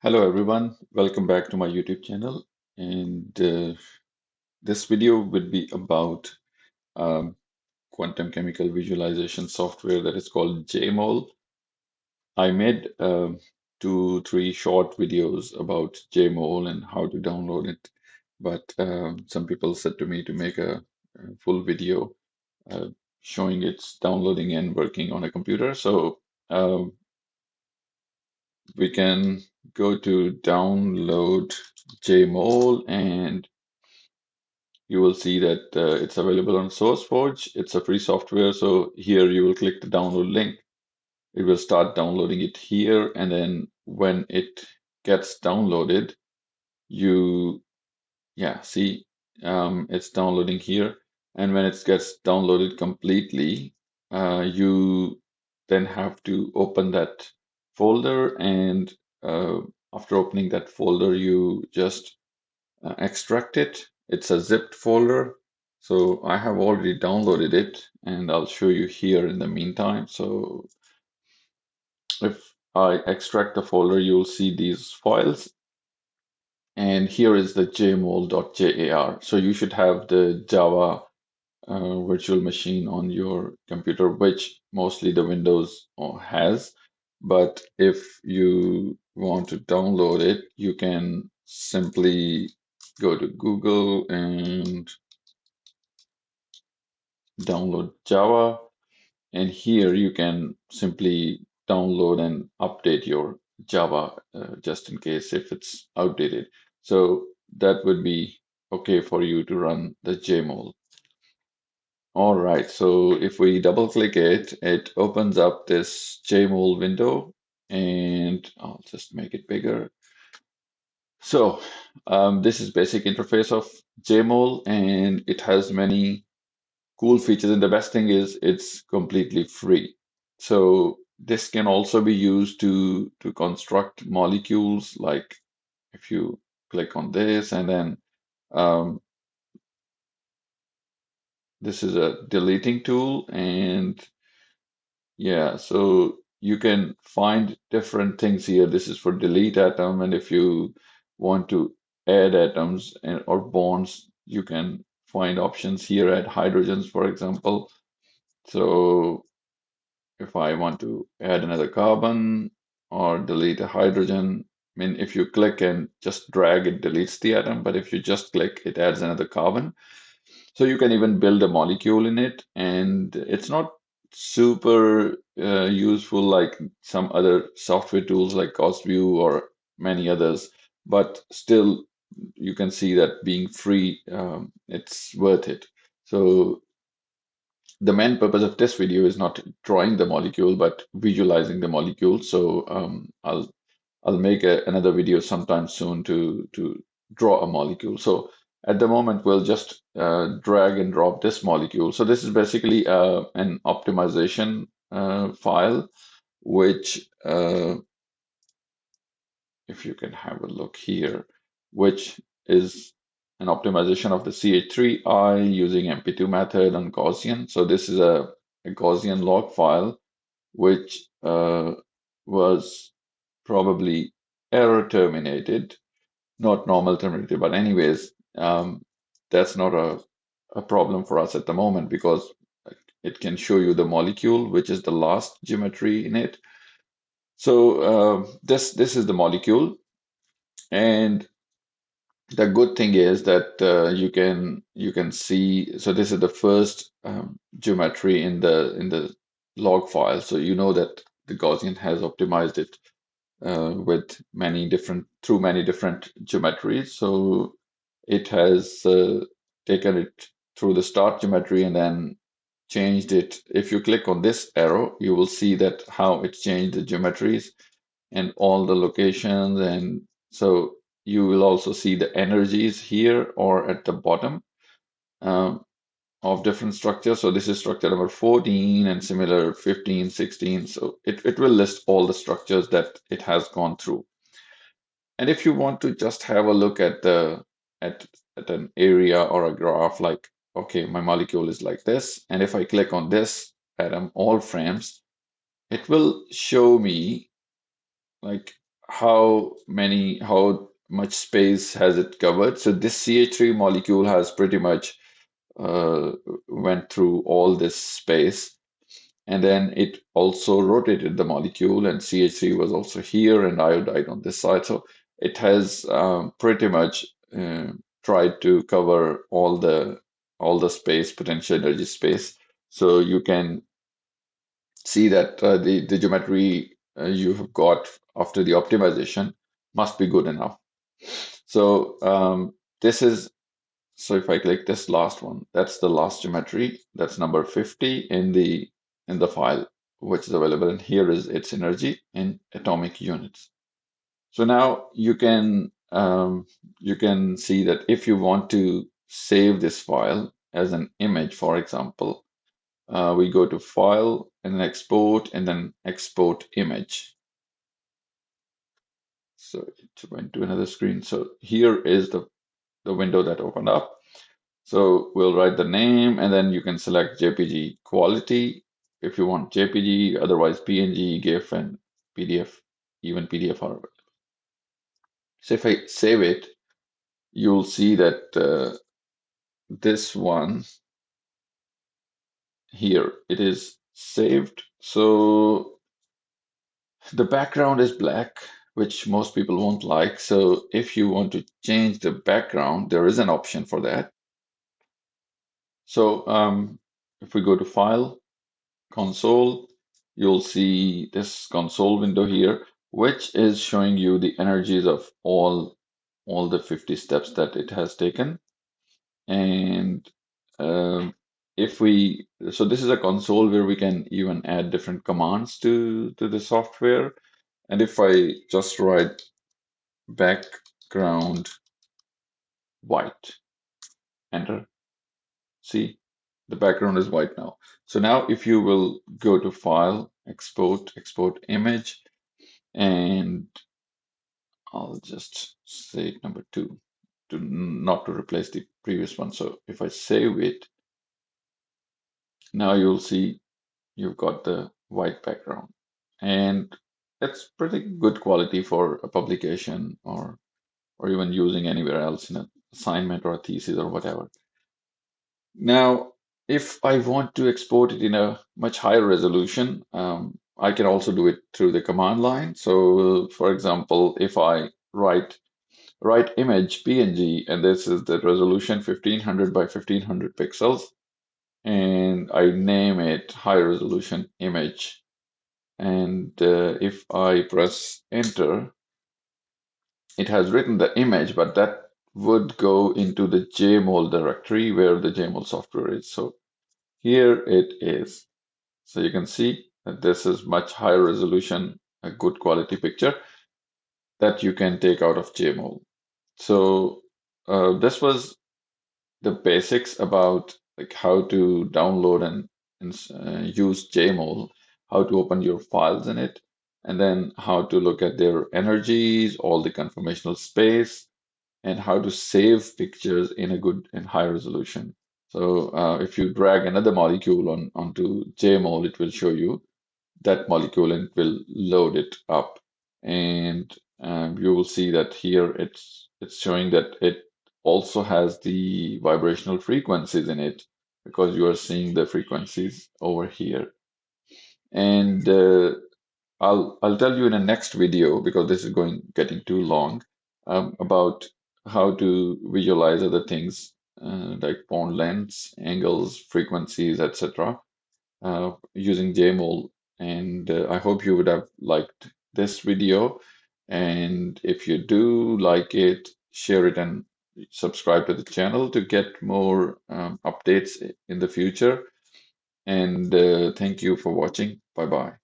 Hello everyone, welcome back to my YouTube channel. And this video will be about um, quantum chemical visualization software that is called Jmol. I made three short videos about Jmol and how to download it, but some people said to me to make a full video uh, showing its downloading and working on a computer. So um, we can go to download Jmol and you will see that it's available on SourceForge. It's a free software. So here you will click the download link. It will start downloading it here. And then when it gets downloaded, you, yeah, see, it's downloading here. And when it gets downloaded completely, you then have to open that folder. And uh, after opening that folder, you just extract it. It's a zipped folder. So I have already downloaded it and I'll show you here in the meantime. So if I extract the folder, you'll see these files. And here is the jmol.jar. So you should have the Java virtual machine on your computer, which mostly the Windows has. But if you want to download it, you can simply go to Google and download Java. And here you can simply download and update your Java just in case if it's outdated. So that would be okay for you to run the Jmol. All right, so if we double click it, it opens up this Jmol window and I'll just make it bigger. So this is basic interface of Jmol and it has many cool features. And the best thing is it's completely free. So this can also be used to construct molecules. Like if you click on this and then um, this is a deleting tool and yeah, so you can find different things here. This is for delete atom, and if you want to add atoms or bonds, you can find options here. Add hydrogens, for example. So if I want to add another carbon or delete a hydrogen, I mean, if you click and just drag, it deletes the atom, but if you just click, it adds another carbon. So you can even build a molecule in it, and it's not super useful like some other software tools like CostView or many others, but still you can see that being free, it's worth it. So the main purpose of this video is not drawing the molecule, but visualizing the molecule. So I'll make another video sometime soon to draw a molecule. So at the moment, we'll just drag and drop this molecule. So this is basically an optimization file, which if you can have a look here, which is an optimization of the CH3I using MP2 method on Gaussian. So this is a Gaussian log file, which was probably error terminated, not normal terminated. But anyways, that's not a problem for us at the moment because it can show you the molecule, which is the last geometry in it. So this is the molecule. And the good thing is that you can see. So this is the first geometry in the log file. So you know that the Gaussian has optimized it with many different geometries. So it has taken it through the start geometry and then changed it. If you click on this arrow, you will see that how it changed the geometries and all the locations. And so you will also see the energies here or at the bottom um, of different structures. So this is structure number 14 and similar 15, 16. So it will list all the structures that it has gone through. And if you want to just have a look at at, at an area or a graph, like, okay, my molecule is like this. And if I click on this atom, all frames, it will show me like how much space has it covered. So this CH3 molecule has pretty much uh, went through all this space, and then it also rotated the molecule, and CH3 was also here, and iodide on this side. So it has pretty much tried to cover all the space, potential energy space. So you can see that the geometry you have got after the optimization must be good enough. So this is so if I click this last one, that's the last geometry. That's number 50 in the file, which is available. And here is its energy in atomic units. So now you can see that if you want to save this file as an image, for example, we go to File and then Export and then Export Image. So it went to another screen. So here is the window that opened up. So we'll write the name and then you can select JPG quality if you want JPG, otherwise PNG, GIF, and PDF, even PDF are available. So if I save it, you'll see that this one here, it is saved. So the background is black, which most people won't like. So if you want to change the background, there is an option for that. So if we go to File, Console, you'll see this console window here, which is showing you the energies of all the 50 steps that it has taken. And um, if we, so this is a console where we can even add different commands to the software. And if I just write background white, enter, see, the background is white now. So now if you will go to File, Export Image, and I'll just say number two to not to replace the previous one. So if I save it, now you'll see you've got the white background. And it's pretty good quality for a publication or even using anywhere else in an assignment or a thesis or whatever. Now, if I want to export it in a much higher resolution, I can also do it through the command line. So, for example, if I write image PNG, and this is the resolution 1500 by 1500 pixels, and I name it high resolution image. And if I press enter, it has written the image, but that would go into the Jmol directory where the Jmol software is. So here it is. So you can see that this is much higher resolution, a good quality picture that you can take out of Jmol. So this was the basics about like how to download and use Jmol, how to open your files in it, and then how to look at their energies, all the conformational space, and how to save pictures in a good and high resolution. So if you drag another molecule onto Jmol, it will show you that molecule and it will load it up. And you will see that here it's showing that it also has the vibrational frequencies in it because you are seeing the frequencies over here. And I'll tell you in a next video because this is getting too long about how to visualize other things like bond lengths, angles, frequencies, etc. Using Jmol. And I hope you would have liked this video. And if you do like it, share it and subscribe to the channel to get more updates in the future. And thank you for watching. Bye bye.